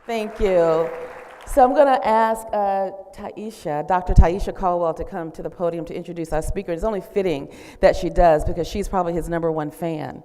Thank you. So I'm going to ask Dr. Taisha Caldwell, to come to the podium to introduce our speaker. It's only fitting that she does because she's probably his #1 fan.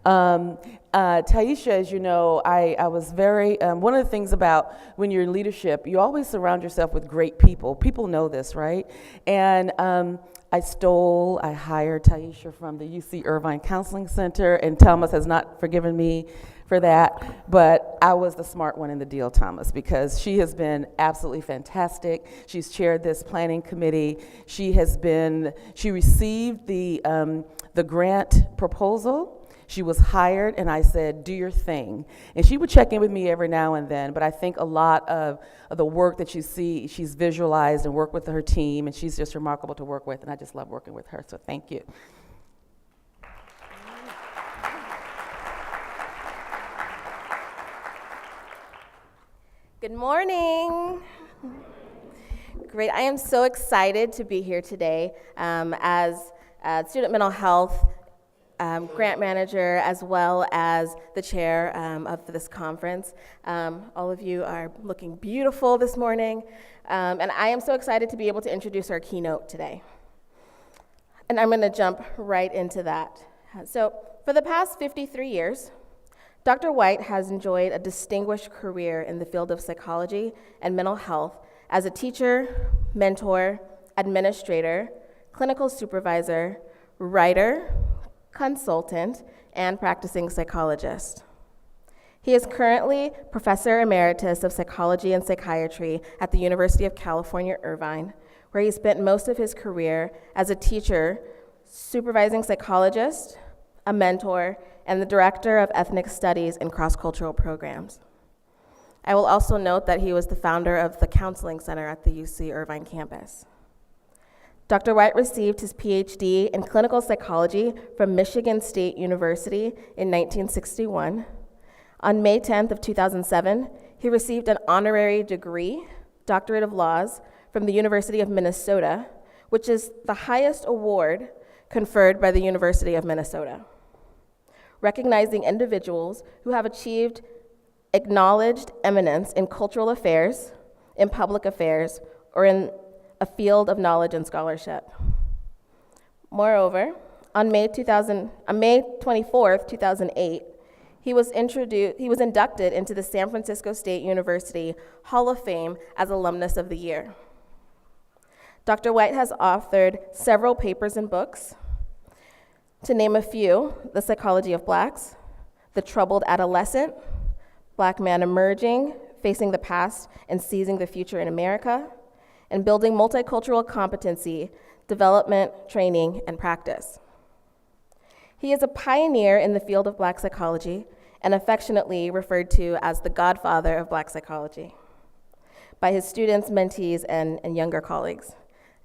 Taisha, as you know, I was very, one of the things about when you're in leadership, you always surround yourself with great people. People know this, right? And I hired Taisha from the UC Irvine Counseling Center, and Thomas has not forgiven me for that, but I was the smart one in the deal, Thomas, because she has been absolutely fantastic. She's chaired this planning committee. She received the grant proposal. She was hired, and I said, do your thing. And she would check in with me every now and then, but I think a lot of the work that you see, she's visualized and worked with her team, and she's just remarkable to work with, and I just love working with her, so thank you. Good morning. Great, I am so excited to be here today as student mental health grant manager, as well as the chair of this conference. All of you are looking beautiful this morning, and I am so excited to be able to introduce our keynote today. And I'm going to jump right into that. So, for the past 53 years, Dr. White has enjoyed a distinguished career in the field of psychology and mental health as a teacher, mentor, administrator, clinical supervisor, writer, consultant, and practicing psychologist. He is currently Professor Emeritus of Psychology and Psychiatry at the University of California, Irvine, where he spent most of his career as a teacher, supervising psychologist, a mentor, and the Director of Ethnic Studies and Cross-Cultural Programs. I will also note that he was the founder of the Counseling Center at the UC Irvine campus. Dr. White received his PhD in clinical psychology from Michigan State University in 1961. On May 10th of 2007, he received an honorary degree, Doctorate of Laws, from the University of Minnesota, which is the highest award conferred by the University of Minnesota, recognizing individuals who have achieved acknowledged eminence in cultural affairs, in public affairs, or in a field of knowledge and scholarship. Moreover, on May 24th, 2008, he was inducted into the San Francisco State University Hall of Fame as Alumnus of the Year. Dr. White has authored several papers and books. To name a few: The Psychology of Blacks, The Troubled Adolescent, Black Man Emerging, Facing the Past and Seizing the Future in America, and Building Multicultural Competency, Development, Training, and Practice. He is a pioneer in the field of Black psychology and affectionately referred to as the godfather of Black psychology by his students, mentees, and younger colleagues.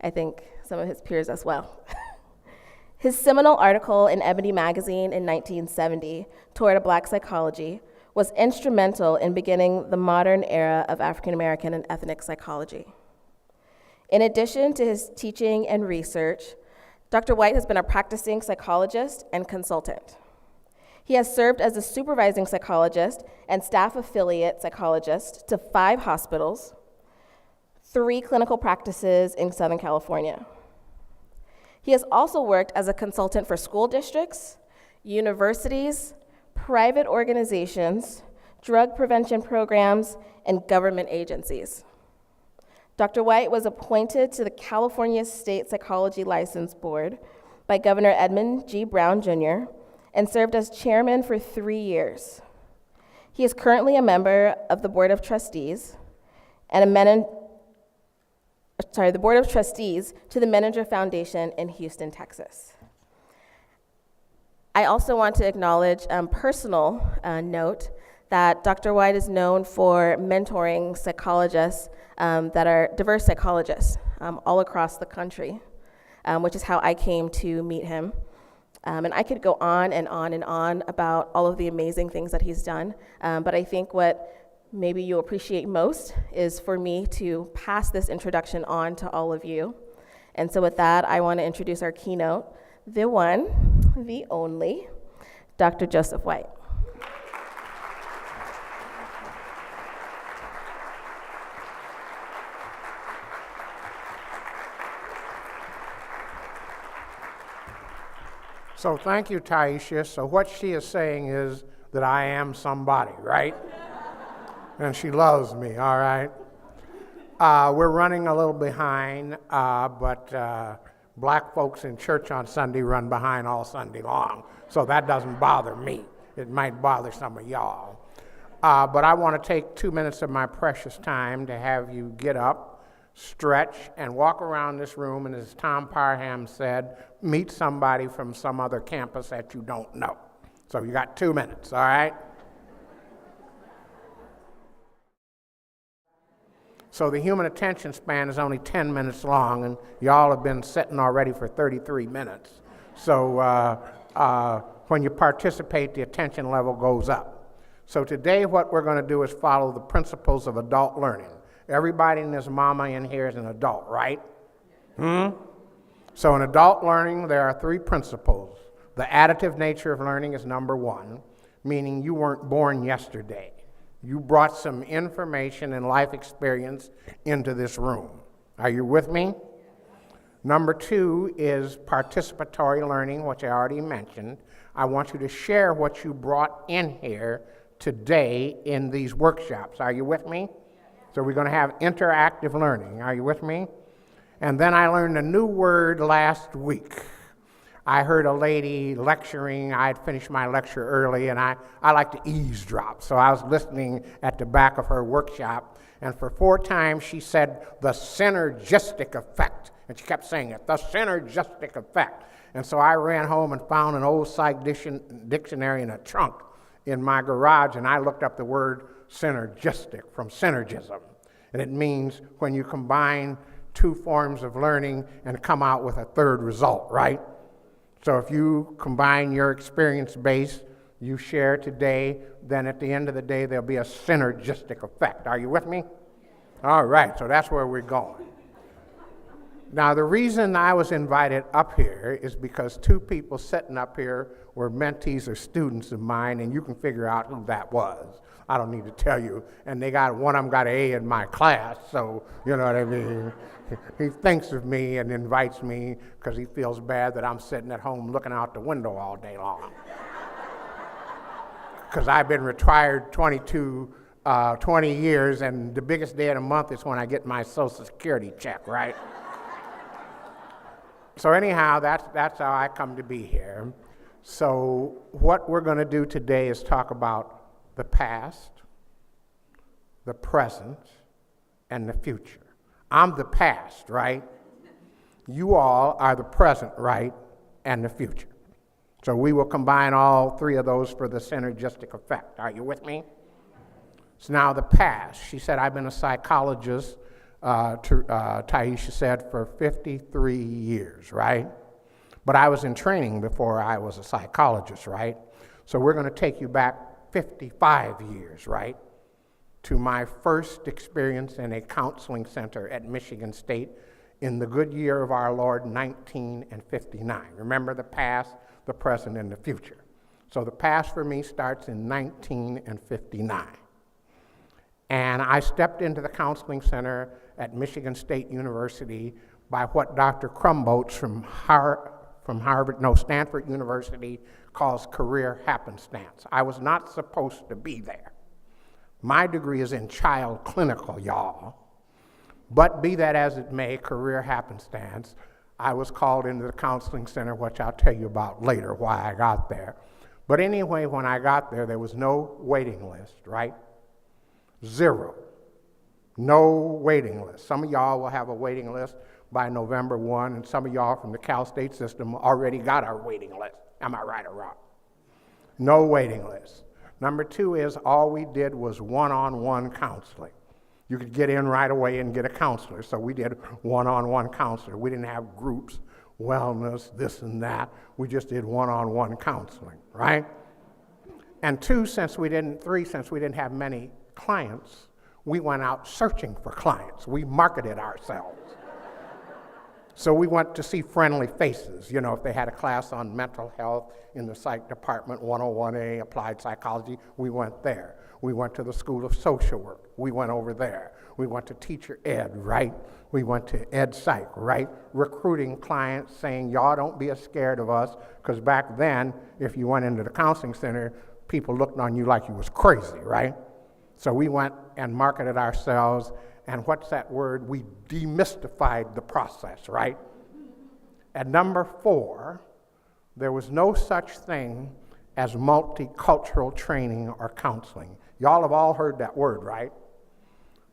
I think some of his peers as well. His seminal article in Ebony magazine in 1970, Toward a Black Psychology, was instrumental in beginning the modern era of African American and ethnic psychology. In addition to his teaching and research, Dr. White has been a practicing psychologist and consultant. He has served as a supervising psychologist and staff affiliate psychologist to 5 hospitals, 3 clinical practices in Southern California. He has also worked as a consultant for school districts, universities, private organizations, drug prevention programs, and government agencies. Dr. White was appointed to the California State Psychology License Board by Governor Edmund G. Brown, Jr., and served as chairman for 3 years. He is currently a member of the Board of Trustees the Board of Trustees to the Menninger Foundation in Houston, Texas. I also want to acknowledge personal note that Dr. White is known for mentoring psychologists that are diverse psychologists all across the country, which is how I came to meet him. And I could go on and on and on about all of the amazing things that he's done, but I think what maybe you'll appreciate most is for me to pass this introduction on to all of you. And so with that, I want to introduce our keynote, the one, the only, Dr. Joseph White. So thank you, Taisha. So what she is saying is that I am somebody, right? And she loves me, all right? We're running a little behind, but black folks in church on Sunday run behind all Sunday long, so that doesn't bother me. It might bother some of y'all. But I want to take 2 minutes of my precious time to have you get up, stretch, and walk around this room, and as Tom Parham said, meet somebody from some other campus that you don't know. So you got 2 minutes, all right? So the human attention span is only 10 minutes long, and y'all have been sitting already for 33 minutes. So when you participate, the attention level goes up. So today what we're going to do is follow the principles of adult learning. Everybody and his mama in here is an adult, right? So in adult learning, there are 3 principles. The additive nature of learning is number 1, meaning you weren't born yesterday. You brought some information and life experience into this room. Are you with me? Number 2 is participatory learning, which I already mentioned. I want you to share what you brought in here today in these workshops. Are you with me? So we're going to have interactive learning. Are you with me? And then I learned a new word last week. I heard a lady lecturing. I had finished my lecture early, and I like to eavesdrop. So I was listening at the back of her workshop, and for 4 times she said, the synergistic effect. And she kept saying it, the synergistic effect. And so I ran home and found an old psych dictionary in a trunk in my garage, and I looked up the word synergistic from synergism. And it means when you combine 2 forms of learning and come out with a 3rd result, right? So if you combine your experience base, you share today, then at the end of the day, there'll be a synergistic effect. Are you with me? All right, so that's where we're going. Now, the reason I was invited up here is because 2 people sitting up here were mentees or students of mine, and you can figure out who that was. I don't need to tell you. And one of them got an A in my class, so you know what I mean. He thinks of me and invites me because he feels bad that I'm sitting at home looking out the window all day long. Because I've been retired 20 years, and the biggest day of the month is when I get my Social Security check, right? So anyhow, that's how I come to be here. So what we're going to do today is talk about the past, the present, and the future. I'm the past, right? You all are the present, right? And the future. So we will combine all 3 of those for the synergistic effect. Are you with me? So now the past. She said, I've been a psychologist, Taisha said, for 53 years, right? But I was in training before I was a psychologist, right? So we're going to take you back 55 years, right, to my first experience in a counseling center at Michigan State in the good year of our Lord, 1959. Remember the past, the present, and the future. So the past for me starts in 1959. And I stepped into the counseling center at Michigan State University by what Dr. Krumboltz from Stanford University calls career happenstance. I was not supposed to be there. My degree is in child clinical, y'all. But be that as it may, career happenstance, I was called into the counseling center, which I'll tell you about later why I got there. But anyway, when I got there was no waiting list, right? 0. No waiting list. Some of y'all will have a waiting list by November 1, and some of y'all from the Cal State system already got our waiting list. Am I right or wrong? No waiting list. Number 2 is all we did was one-on-one counseling. You could get in right away and get a counselor, so we did one-on-one counselor. We didn't have groups, wellness, this and that. We just did one-on-one counseling, right? And 3, since we didn't have many clients, we went out searching for clients. We marketed ourselves. So we went to see friendly faces. You know, if they had a class on mental health in the psych department, 101A, applied psychology, we went there. We went to the School of Social Work. We went over there. We went to teacher ed, right? We went to ed psych, right? Recruiting clients, saying, y'all don't be scared of us, because back then, if you went into the counseling center, people looked on you like you was crazy, right? So we went and marketed ourselves, and what's that word? We demystified the process, right? At number 4, there was no such thing as multicultural training or counseling. Y'all have all heard that word, right?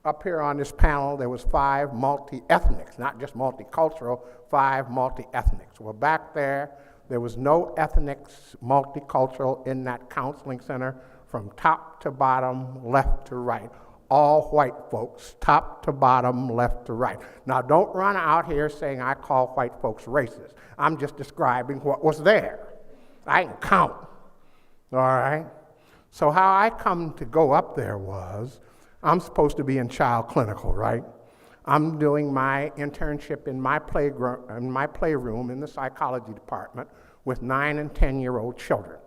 Up here on this panel, there was 5 multi-ethnics, not just multicultural, 5 multi-ethnics. Well, back there was no ethnics, multicultural in that counseling center from top to bottom, left to right. All white folks, top to bottom, left to right. Now, don't run out here saying I call white folks racist. I'm just describing what was there. I can count, all right? So how I come to go up there was, I'm supposed to be in child clinical, right? I'm doing my internship in my playroom in the psychology department with 9 and 10-year-old children.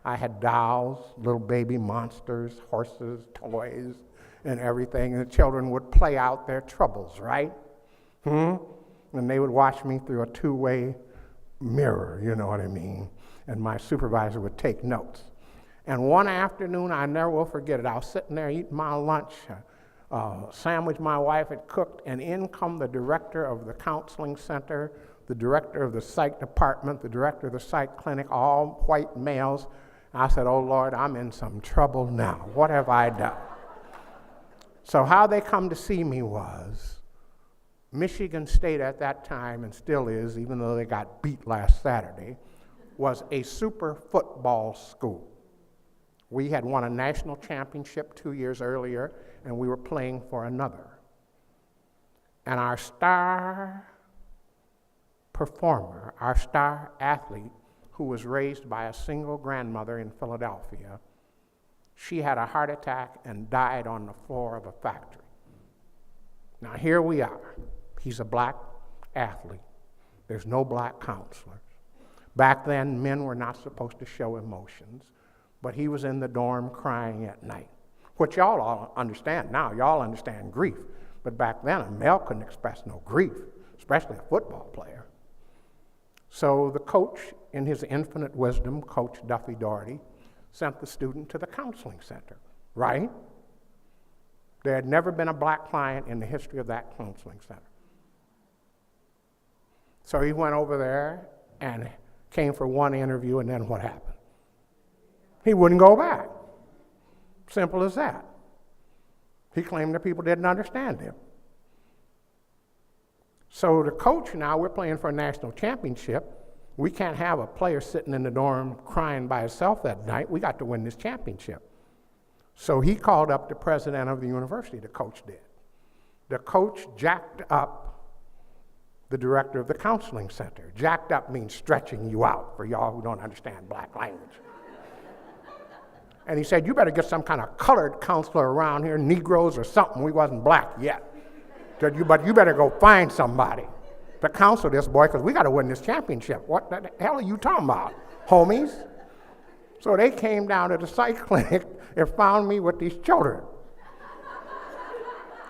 I had dolls, little baby monsters, horses, toys, and everything, and the children would play out their troubles, right? And they would watch me through a 2-way mirror, you know what I mean? And my supervisor would take notes. And one afternoon, I never will forget it, I was sitting there eating my lunch, sandwich my wife had cooked, and in come the director of the counseling center, the director of the psych department, the director of the psych clinic, all white males. I said, oh Lord, I'm in some trouble now. What have I done? So how they come to see me was, Michigan State at that time, and still is, even though they got beat last Saturday, was a super football school. We had won a national championship 2 years earlier, and we were playing for another. And our star performer, our star athlete, who was raised by a single grandmother in Philadelphia, she had a heart attack and died on the floor of a factory. Now here we are. He's a black athlete. There's no black counselors. Back then, men were not supposed to show emotions, but he was in the dorm crying at night, which y'all all understand now. Y'all understand grief. But back then, a male couldn't express no grief, especially a football player. So the coach, in his infinite wisdom, Coach Duffy Daugherty, sent the student to the counseling center, right? There had never been a black client in the history of that counseling center. So he went over there and came for one interview, and then what happened? He wouldn't go back. Simple as that. He claimed that people didn't understand him. So the coach now, we're playing for a national championship. We can't have a player sitting in the dorm crying by himself that night. We got to win this championship. So he called up the president of the university, the coach did. The coach jacked up the director of the counseling center. Jacked up means stretching you out, for y'all who don't understand black language. And he said, you better get some kind of colored counselor around here, Negroes or something. We wasn't black yet. Said, but you better go find somebody to counsel this boy, because we got to win this championship. What the hell are you talking about, homies? So they came down to the psych clinic and found me with these children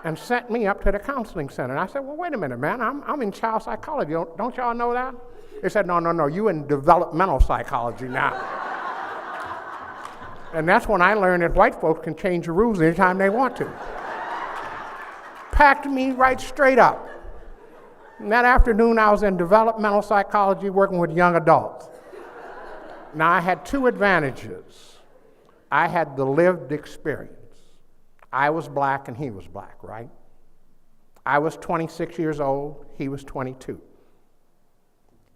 and sent me up to the counseling center. And I said, well, wait a minute, man, I'm in child psychology. Don't y'all know that? They said, no, you in developmental psychology now. And that's when I learned that white folks can change the rules anytime they want to. Packed me right straight up. And that afternoon, I was in developmental psychology working with young adults. Now, I had 2 advantages. I had the lived experience. I was black and he was black, right? I was 26 years old, he was 22.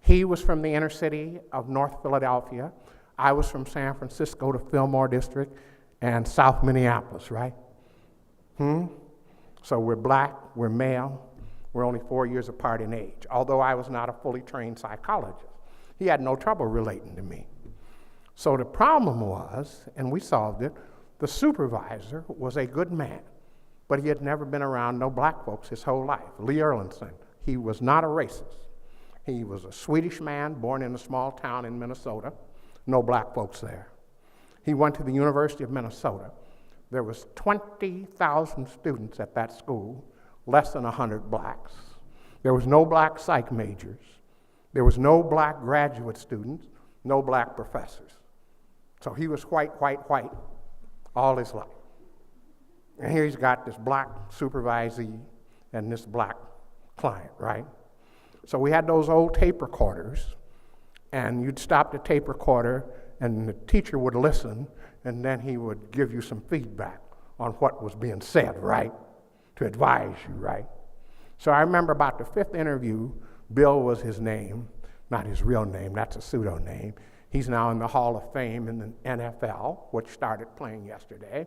He was from the inner city of North Philadelphia. I was from San Francisco, the Fillmore District, and South Minneapolis, right? So we're black, we're male, we're only 4 years apart in age, although I was not a fully trained psychologist. He had no trouble relating to me. So the problem was, and we solved it, the supervisor was a good man, but he had never been around no black folks his whole life. Lee Erlandson, he was not a racist. He was a Swedish man born in a small town in Minnesota. No black folks there. He went to the University of Minnesota. There was 20,000 students at that school, less than 100 blacks. There was no black psych majors. There was no black graduate students, no black professors. So he was white all his life. And here he's got this black supervisee and this black client, right? So we had those old tape recorders, and you'd stop the tape recorder, and the teacher would listen, and then he would give you some feedback on what was being said, right? To advise you, right? So I remember about the fifth interview, Bill was his name, not his real name, that's a pseudo name. He's now in the Hall of Fame in the NFL, which started playing yesterday.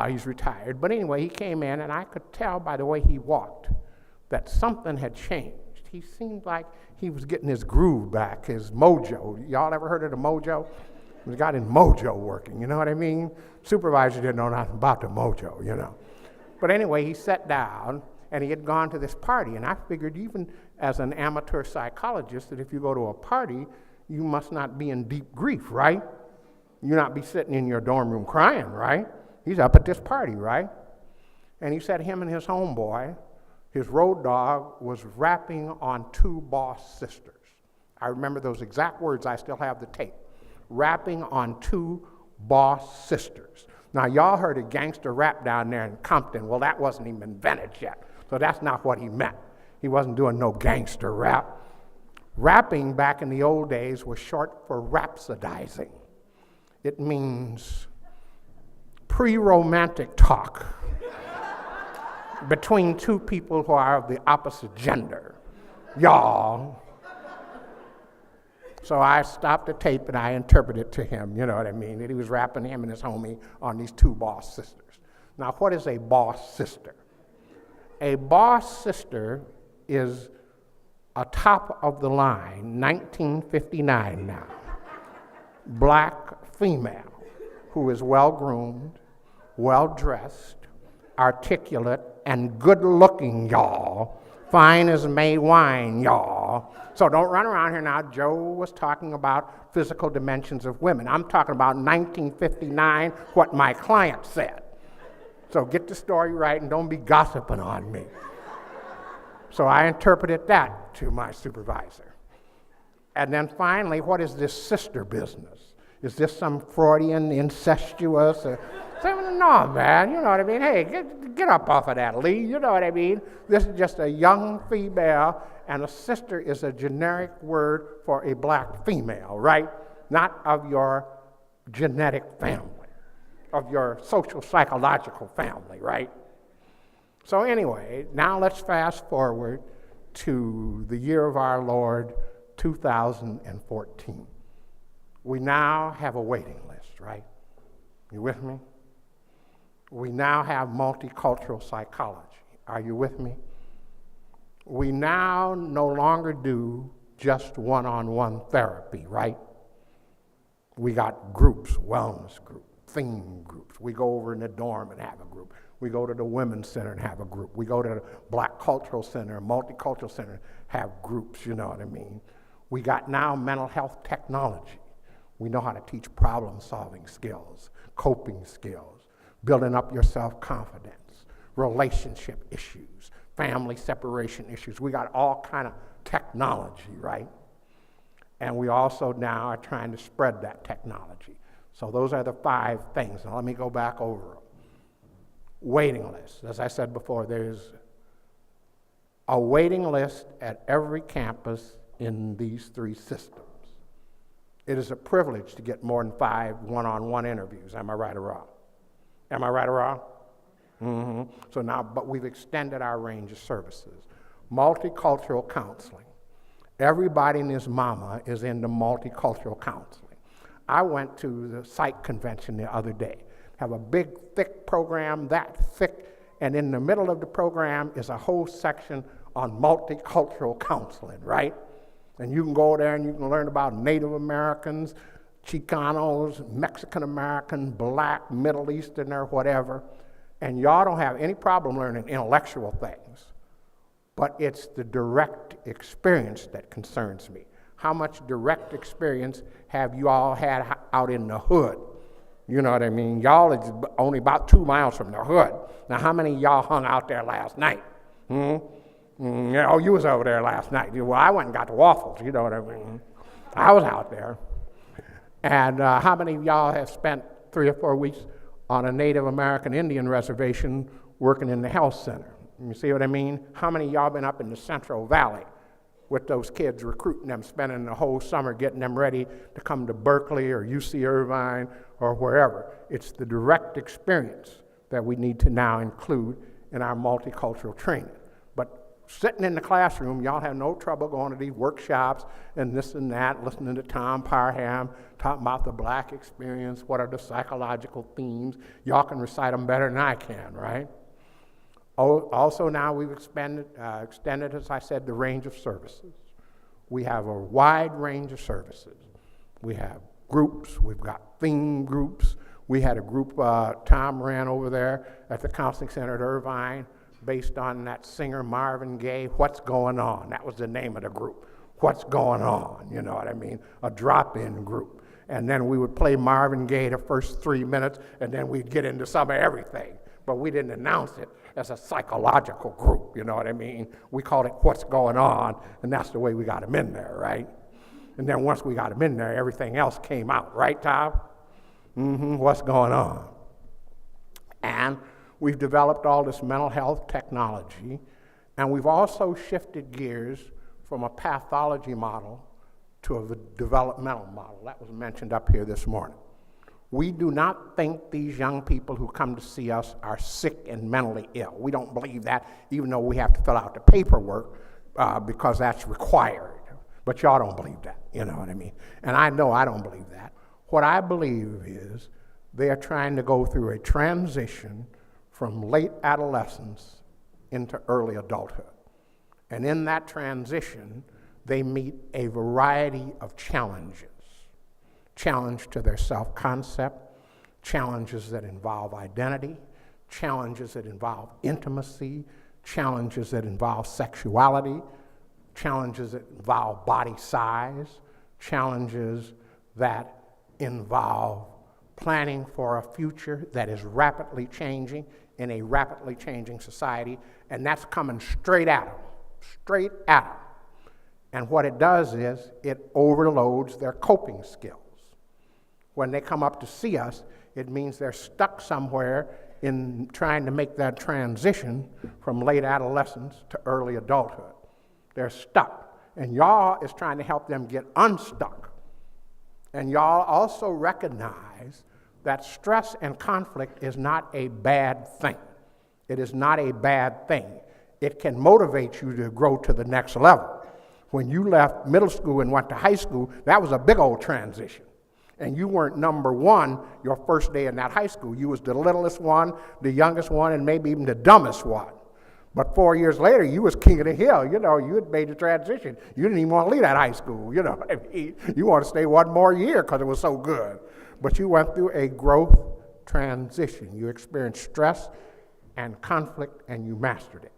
He's retired. But anyway, he came in, and I could tell by the way he walked that something had changed. He seemed like he was getting his groove back, his mojo. Y'all ever heard of the mojo? He's got his mojo working, you know what I mean? Supervisor didn't know nothing about the mojo, you know. But anyway, he sat down, and he had gone to this party, and I figured even as an amateur psychologist that if you go to a party, you must not be in deep grief, right? You not be sitting in your dorm room crying, right? He's up at this party, right? And he said him and his homeboy, his road dog, was rapping on two boss sisters. I remember those exact words. I still have the tape. Rapping on two boss sisters. Now, y'all heard a gangster rap down there in Compton. Well, that wasn't even invented yet. So that's not what he meant. He wasn't doing no gangster rap. Rapping back in the old days was short for rhapsodizing. It means pre-romantic talk between two people who are of the opposite gender. Y'all. So I stopped the tape and I interpreted to him, you know what I mean, that he was rapping him and his homie on these two boss sisters. Now, what is a boss sister? A boss sister is a top of the line, 1959 now, black female who is well-groomed, well-dressed, articulate, and good-looking, y'all. Fine as May wine, y'all. So don't run around here now. Joe was talking about physical dimensions of women. I'm talking about 1959, what my client said. So get the story right and don't be gossiping on me. So I interpreted that to my supervisor. And then finally, what is this sister business? Is this some Freudian incestuous? No, man, you know what I mean? Hey, get up off of that, Lee, you know what I mean? This is just a young female, and a sister is a generic word for a black female, right? Not of your genetic family, of your social psychological family, right? So anyway, now let's fast forward to the year of our Lord, 2014. We now have a waiting list, right? You with me? We now have multicultural psychology. Are you with me? We now no longer do just one-on-one therapy, right? We got groups, wellness group, theme groups. We go over in the dorm and have a group. We go to the Women's Center and have a group. We go to the Black Cultural Center, Multicultural Center, have groups, you know what I mean? We got now mental health technology. We know how to teach problem-solving skills, coping skills, building up your self-confidence, relationship issues, family separation issues. We got all kind of technology, right? And we also now are trying to spread that technology. So those are the 5 things. Now let me go back over them. Waiting list. As I said before, there's a waiting list at every campus in these 3 systems. It is a privilege to get more than 5 one-on-one interviews. Am I right or wrong? Am I right or wrong? Mm-hmm. So now, but we've extended our range of services. Multicultural counseling. Everybody and his mama is into multicultural counseling. I went to the psych convention the other day. Have a big, thick program, that thick, and in the middle of the program is a whole section on multicultural counseling, right? And you can go there and you can learn about Native Americans, Chicanos, Mexican American, Black, Middle Eastern, or whatever. And y'all don't have any problem learning intellectual things. but it's the direct experience that concerns me. How much direct experience have you all had out in the hood? You know what I mean? Y'all is only about 2 miles from the hood. Now, how many of y'all hung out there last night? Yeah, oh, you was over there last night. Well, I went and got the waffles, you know what I mean? I was out there. And how many of y'all have spent 3 or 4 weeks on a Native American Indian reservation working in the health center? You see what I mean? How many of y'all been up in the Central Valley with those kids, recruiting them, spending the whole summer getting them ready to come to Berkeley or UC Irvine or wherever? It's the direct experience that we need to now include in our multicultural training. But sitting in the classroom, y'all have no trouble going to these workshops and this and that, listening to Tom Parham talking about the black experience, what are the psychological themes. Y'all can recite them better than I can, right? Also now we've extended, as I said, the range of services. We have a wide range of services. We have groups, we've got theme groups. We had a group Tom ran over there at the Counseling Center at Irvine based on that singer Marvin Gaye, What's Going On? That was the name of the group, What's Going On, you know what I mean? A drop-in group. And then we would play Marvin Gaye the first 3 minutes, and then we'd get into some of everything. But we didn't announce it as a psychological group, you know what I mean? We called it What's Going On, and that's the way we got them in there, right? And then once we got them in there, everything else came out, right, Tom? What's going on? And we've developed all this mental health technology, and we've also shifted gears from a pathology model to a developmental model. That was mentioned up here this morning. We do not think these young people who come to see us are sick and mentally ill. We don't believe that, even though we have to fill out the paperwork because that's required. But y'all don't believe that, you know what I mean? And I know I don't believe that. What I believe is they are trying to go through a transition from late adolescence into early adulthood. And in that transition, they meet a variety of challenges. Challenge to their self-concept, challenges that involve identity, challenges that involve intimacy, challenges that involve sexuality, challenges that involve body size, challenges that involve planning for a future that is rapidly changing in a rapidly changing society, and that's coming straight at them, straight at them. And what it does is it overloads their coping skills. When they come up to see us, it means they're stuck somewhere in trying to make that transition from late adolescence to early adulthood. They're stuck, and y'all is trying to help them get unstuck. And y'all also recognize that stress and conflict is not a bad thing. It is not a bad thing. It can motivate you to grow to the next level. When you left middle school and went to high school, that was a big old transition. And you weren't number one your first day in that high school. You was the littlest one, the youngest one, and maybe even the dumbest one. But 4 years later, you was king of the hill. You know, you had made the transition. You didn't even want to leave that high school. You know, you want to stay one more year because it was so good. But you went through a growth transition. You experienced stress and conflict, and you mastered it.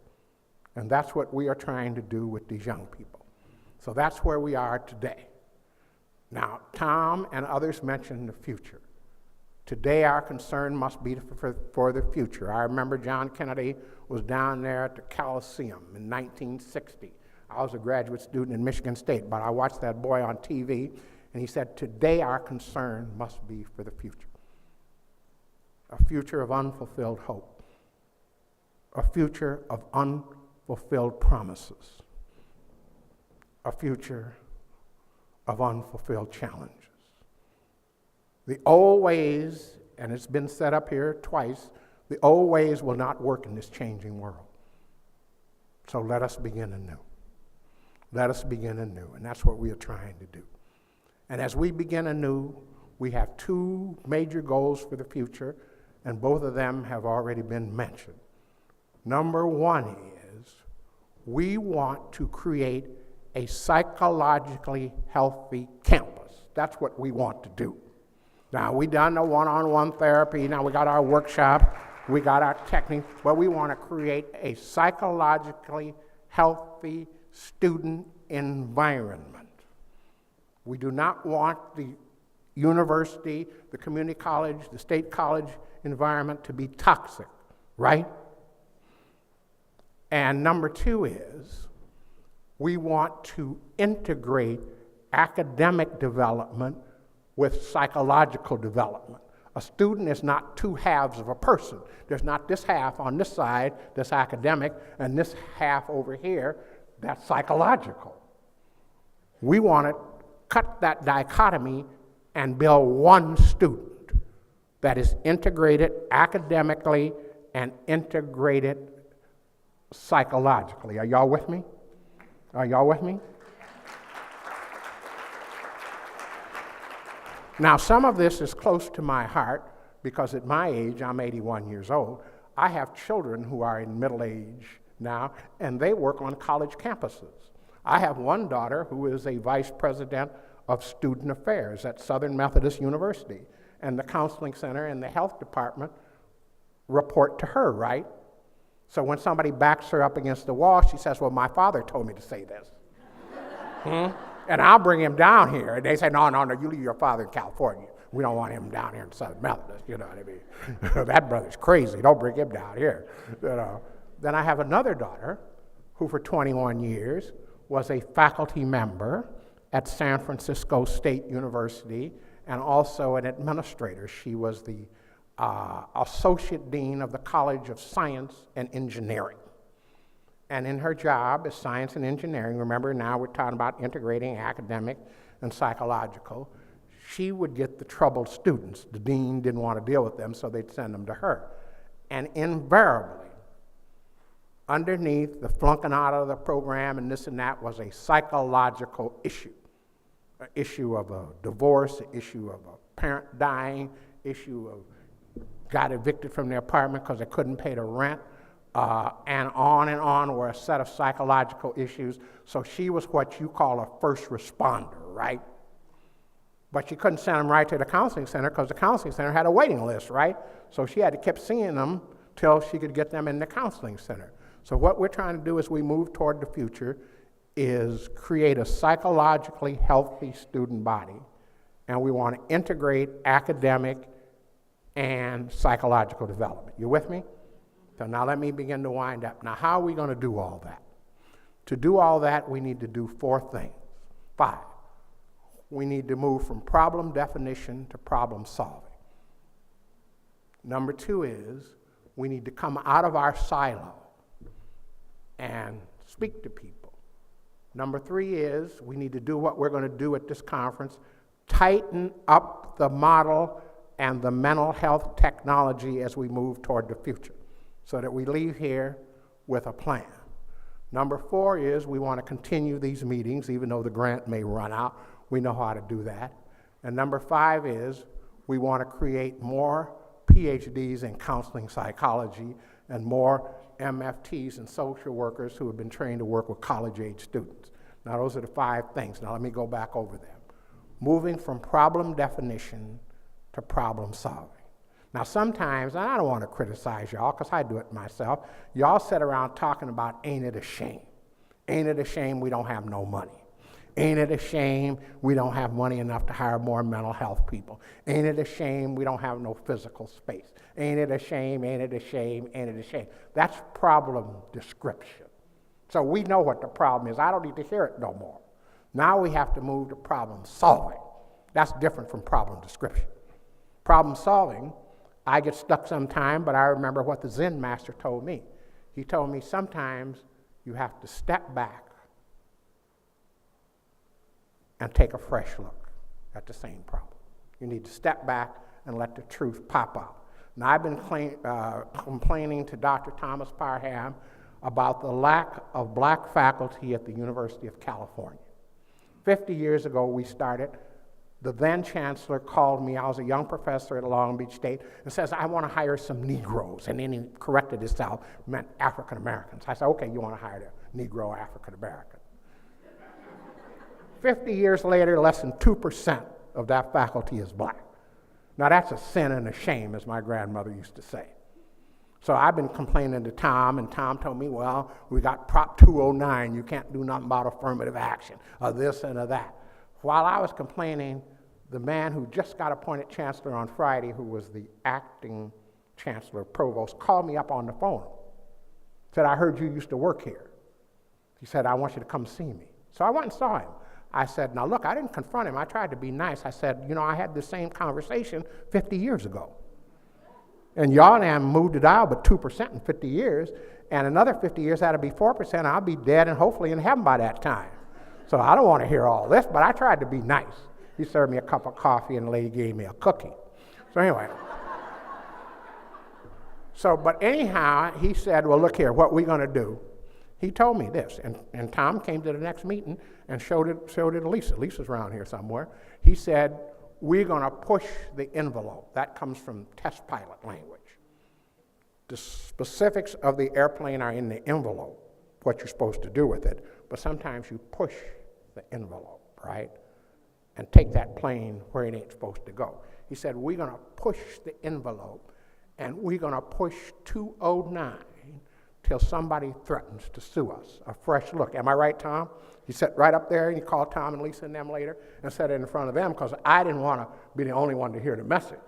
And that's what we are trying to do with these young people. So that's where we are today. Now, Tom and others mentioned the future. Today, our concern must be for the future. I remember John Kennedy was down there at the Coliseum in 1960. I was a graduate student in Michigan State, but I watched that boy on TV, and he said, today our concern must be for the future. A future of unfulfilled hope. A future of unfulfilled promises. A future of unfulfilled challenges. The old ways, and it's been set up here twice, the old ways will not work in this changing world. So let us begin anew. Let us begin anew, and that's what we are trying to do. And as we begin anew, we have two major goals for the future, and both of them have already been mentioned. Number one is we want to create a psychologically healthy campus. That's what we want to do. Now, we done the one-on-one therapy. Now we got our workshop. We got our technique. But we want to create a psychologically healthy student environment. We do not want the university, the community college, the state college environment to be toxic, right? And number two is, we want to integrate academic development with psychological development. A student is not two halves of a person. There's not this half on this side that's academic and this half over here that's psychological. We want to cut that dichotomy and build one student that is integrated academically and integrated psychologically. Are y'all with me? Are y'all with me? Now, some of this is close to my heart because at my age, I'm 81 years old, I have children who are in middle age now, and they work on college campuses. I have one daughter who is a vice president of student affairs at Southern Methodist University, and the counseling center and the health department report to her, right? So when somebody backs her up against the wall, she says, well, my father told me to say this. And I'll bring him down here. And they say, no, you leave your father in California. We don't want him down here in Southern Methodist, you know what I mean? That brother's crazy. Don't bring him down here. You know. Then I have another daughter who for 21 years was a faculty member at San Francisco State University and also an administrator. She was the Associate Dean of the College of Science and Engineering. And in her job as science and engineering, remember now we're talking about integrating academic and psychological, she would get the troubled students. The dean didn't want to deal with them, so they'd send them to her. And invariably, underneath the flunking out of the program and this and that was a psychological issue. An issue of a divorce, an issue of a parent dying, issue of got evicted from their apartment because they couldn't pay the rent, and on were a set of psychological issues. So she was what you call a first responder, right? But she couldn't send them right to the counseling center because the counseling center had a waiting list, right? So she had to keep seeing them till she could get them in the counseling center. So what we're trying to do as we move toward the future is create a psychologically healthy student body, and we want to integrate academic and psychological development. You with me? So now let me begin to wind up. Now, how are we going to do all that? To do all that, we need to do 5. We need to move from problem definition to problem solving. Number 2 is we need to come out of our silo and speak to people. Number 3 is we need to do what we're going to do at this conference, tighten up the model and the mental health technology as we move toward the future, so that we leave here with a plan. Number 4 is we want to continue these meetings, even though the grant may run out. We know how to do that. And number 5 is we want to create more PhDs in counseling psychology and more MFTs and social workers who have been trained to work with college-age students. Now, those are the 5 things. Now, let me go back over them. Moving from problem definition to problem solving. Now, sometimes, and I don't want to criticize y'all because I do it myself, y'all sit around talking about, ain't it a shame? Ain't it a shame we don't have no money? Ain't it a shame we don't have money enough to hire more mental health people? Ain't it a shame we don't have no physical space? Ain't it a shame, ain't it a shame, ain't it a shame? That's problem description. So we know what the problem is. I don't need to hear it no more. Now we have to move to problem solving. That's different from problem description. Problem solving, I get stuck sometime, but I remember what the Zen master told me. He told me sometimes you have to step back and take a fresh look at the same problem. You need to step back and let the truth pop out. Now, I've been complaining to Dr. Thomas Parham about the lack of black faculty at the University of California. 50 years ago, we started. The then chancellor called me. I was a young professor at Long Beach State and says, I want to hire some Negroes. And then he corrected himself, meant African Americans. I said, okay, you want to hire a Negro African American. 50 years later, less than 2% of that faculty is black. Now, that's a sin and a shame, as my grandmother used to say. So I've been complaining to Tom, and Tom told me, well, we got Prop 209, you can't do nothing about affirmative action, or this and or that. While I was complaining, the man who just got appointed chancellor on Friday, who was the acting chancellor provost, called me up on the phone. Said, I heard you used to work here. He said, I want you to come see me. So I went and saw him. I said, now look, I didn't confront him. I tried to be nice. I said, you know, I had the same conversation 50 years ago. And y'all damn moved the dial but 2% in 50 years, and another 50 years, that'll be 4%. I'll be dead and hopefully in heaven by that time. So I don't want to hear all this, but I tried to be nice. He served me a cup of coffee, and the lady gave me a cookie. So anyway. But anyhow, he said, well, look here, what we going to do? He told me this, and Tom came to the next meeting and showed it to Lisa. Lisa's around here somewhere. He said, we're going to push the envelope. That comes from test pilot language. The specifics of the airplane are in the envelope, what you're supposed to do with it, but sometimes you push the envelope, right, and take that plane where it ain't supposed to go. He said, we're going to push the envelope, and we're going to push 209 till somebody threatens to sue us. A fresh look. Am I right, Tom? He sat right up there, and he called Tom and Lisa and them later and said it in front of them because I didn't want to be the only one to hear the message.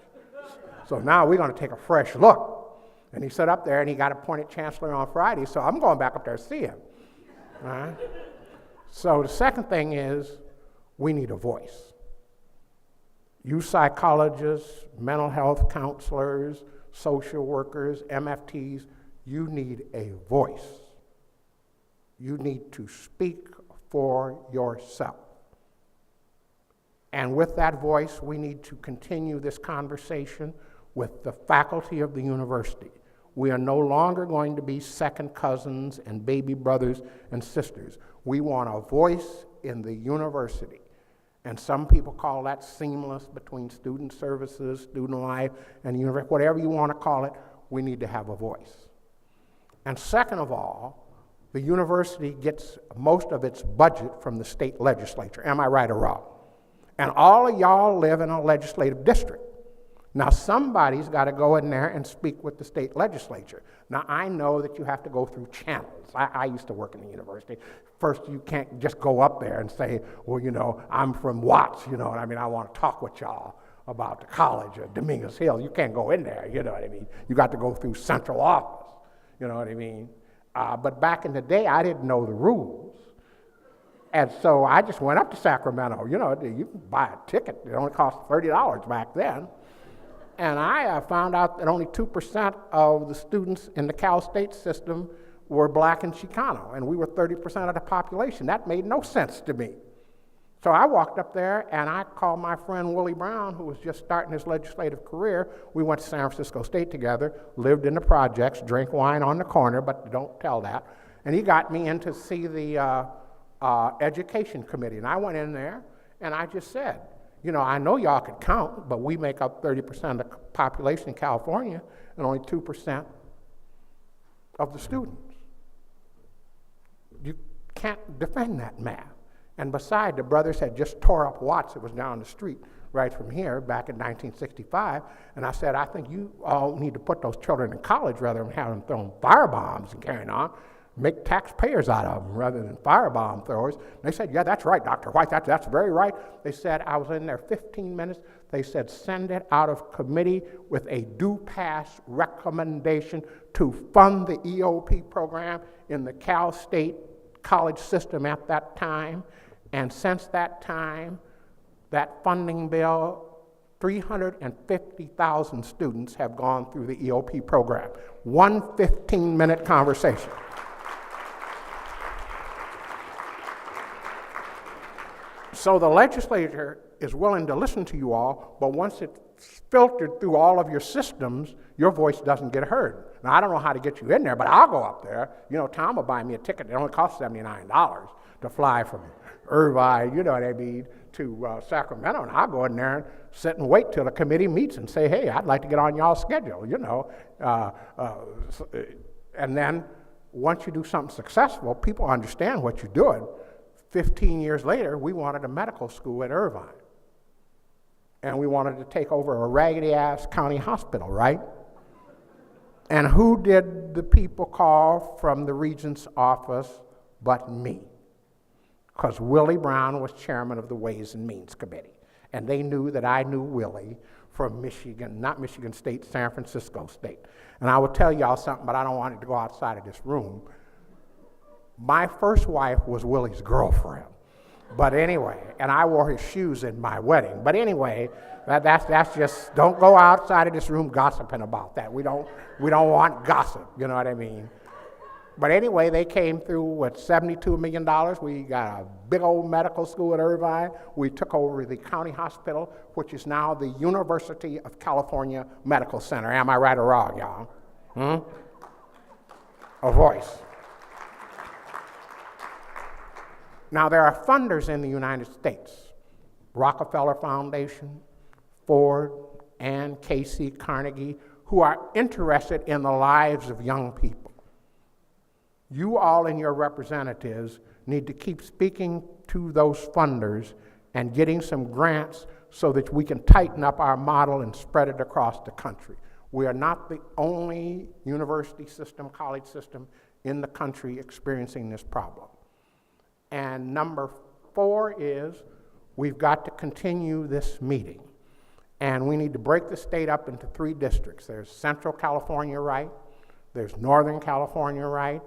So now we're going to take a fresh look. And he sat up there, and he got appointed chancellor on Friday, so I'm going back up there to see him. All right? So the second thing is we need a voice. You psychologists, mental health counselors, social workers, MFTs, you need a voice. You need to speak for yourself. And with that voice, we need to continue this conversation with the faculty of the university. We are no longer going to be second cousins and baby brothers and sisters. We want a voice in the university. And some people call that seamless between student services, student life, and university. Whatever you want to call it, we need to have a voice. And second of all, the university gets most of its budget from the state legislature. Am I right or wrong? And all of y'all live in a legislative district. Now, somebody's got to go in there and speak with the state legislature. Now, I know that you have to go through channels. I used to work in the university. First, you can't just go up there and say, well, you know, I'm from Watts, you know what I mean? I want to talk with y'all about the college of Dominguez Hill. You can't go in there, you know what I mean? You got to go through central office, you know what I mean? But back in the day, I didn't know the rules. And so I just went up to Sacramento. You know, you can buy a ticket. It only cost $30 back then. And I found out that only 2% of the students in the Cal State system were black and Chicano, and we were 30% of the population. That made no sense to me. So I walked up there, and I called my friend Willie Brown, who was just starting his legislative career. We went to San Francisco State together, lived in the projects, drank wine on the corner, but don't tell that. And he got me in to see the education committee. And I went in there, and I just said, you know, I know y'all can count, but we make up 30% of the population in California and only 2% of the students. You can't defend that math. And besides, the brothers had just tore up Watts. It was down the street right from here back in 1965. And I said, I think you all need to put those children in college rather than having them throwing firebombs and carrying on. Make taxpayers out of them rather than firebomb throwers. And they said, yeah, that's right, Dr. White, that's very right. They said, I was in there 15 minutes. They said, send it out of committee with a due pass recommendation to fund the EOP program in the Cal State college system at that time. And since that time, that funding bill, 350,000 students have gone through the EOP program. One 15-minute conversation. So the legislature is willing to listen to you all, but once it's filtered through all of your systems, your voice doesn't get heard. Now, I don't know how to get you in there, but I'll go up there. You know, Tom will buy me a ticket. It only costs $79 to fly from Irvine, you know what I mean, to Sacramento. And I'll go in there and sit and wait till the committee meets and say, hey, I'd like to get on y'all's schedule, you know. And then once you do something successful, people understand what you're doing. 15 years later, we wanted a medical school at Irvine. And we wanted to take over a raggedy-ass county hospital, right? And who did the people call from the regent's office but me? Because Willie Brown was chairman of the Ways and Means Committee. And they knew that I knew Willie from Michigan, not Michigan State, San Francisco State. And I will tell y'all something, but I don't want it to go outside of this room. My first wife was Willie's girlfriend. But anyway, and I wore his shoes in my wedding. But anyway, that's just, don't go outside of this room gossiping about that. We don't want gossip, you know what I mean? But anyway, they came through with $72 million. We got a big old medical school at Irvine. We took over the county hospital, which is now the University of California Medical Center. Am I right or wrong, y'all? A voice. Now, there are funders in the United States, Rockefeller Foundation, Ford, and Casey Carnegie, who are interested in the lives of young people. You all and your representatives need to keep speaking to those funders and getting some grants so that we can tighten up our model and spread it across the country. We are not the only university system, college system in the country experiencing this problem. And number 4 is we've got to continue this meeting. And we need to break the state up into 3 districts. There's Central California right, there's Northern California right,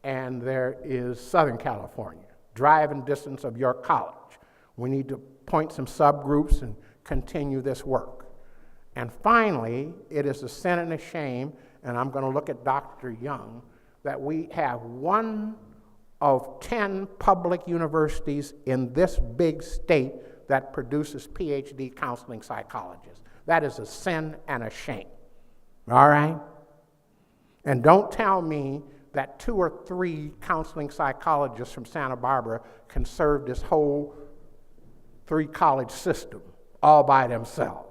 and there is Southern California, driving distance of your college. We need to point some subgroups and continue this work. And finally, it is a sin and a shame, and I'm going to look at Dr. Young, that we have 1 of 10 public universities in this big state that produces PhD counseling psychologists. That is a sin and a shame, all right? And don't tell me that 2 or 3 counseling psychologists from Santa Barbara can serve this whole 3-college system all by themselves.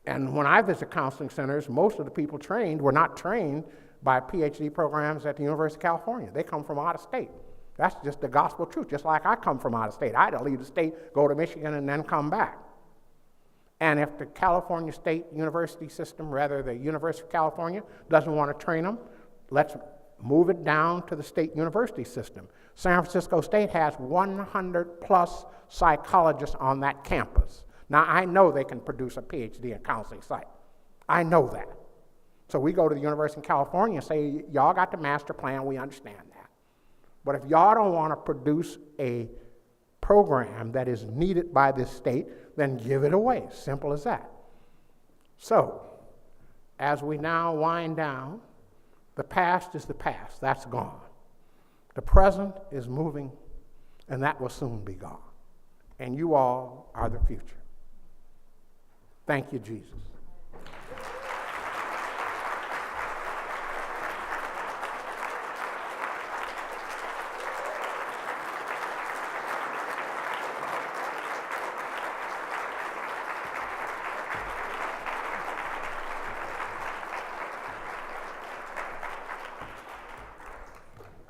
And when I visit counseling centers, most of the people trained were not trained by PhD programs at the University of California. They come from out of state. That's just the gospel truth, just like I come from out of state. I had to leave the state, go to Michigan, and then come back. And if the California State University system, rather the University of California, doesn't want to train them, let's move it down to the state university system. San Francisco State has 100 plus psychologists on that campus. Now, I know they can produce a PhD in counseling psych. I know that. So we go to the University of California and say, y'all got the master plan, we understand that. But if y'all don't want to produce a program that is needed by this state, then give it away, simple as that. So, as we now wind down, the past is the past, that's gone. The present is moving, and that will soon be gone. And you all are the future. Thank you, Jesus.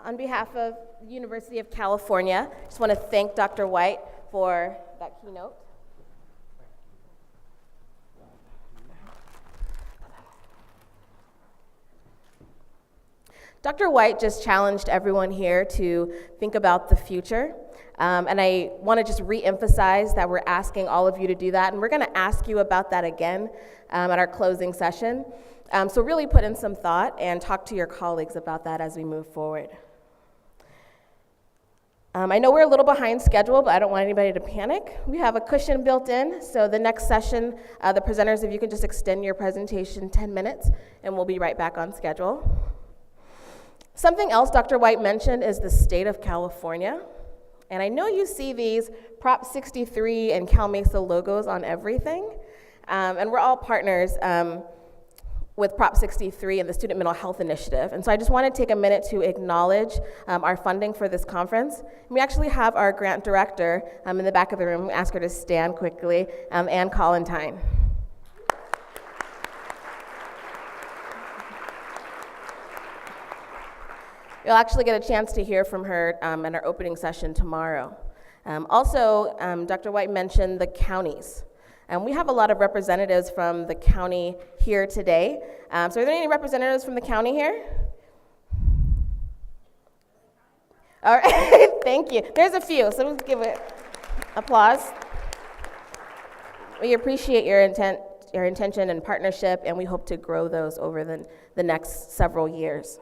On behalf of the University of California, I just want to thank Dr. White for that keynote. Dr. White just challenged everyone here to think about the future. And I want to just re-emphasize that we're asking all of you to do that. And we're going to ask you about that again at our closing session. So really put in some thought and talk to your colleagues about that as we move forward. I know we're a little behind schedule, but I don't want anybody to panic. We have a cushion built in, so the next session, the presenters, if you can just extend your presentation 10 minutes, and we'll be right back on schedule. Something else Dr. White mentioned is the state of California. And I know you see these Prop 63 and Cal Mesa logos on everything, and we're all partners with Prop 63 and the Student Mental Health Initiative. And so I just want to take a minute to acknowledge our funding for this conference. We actually have our grant director in the back of the room. Ask her to stand quickly, Ann Collentine. You'll actually get a chance to hear from her in our opening session tomorrow. Also, Dr. White mentioned the counties. We have a lot of representatives from the county here today. So are there any representatives from the county here? All right, thank you. There's a few, so let's give it applause. We appreciate your intention and partnership, and we hope to grow those over the next several years.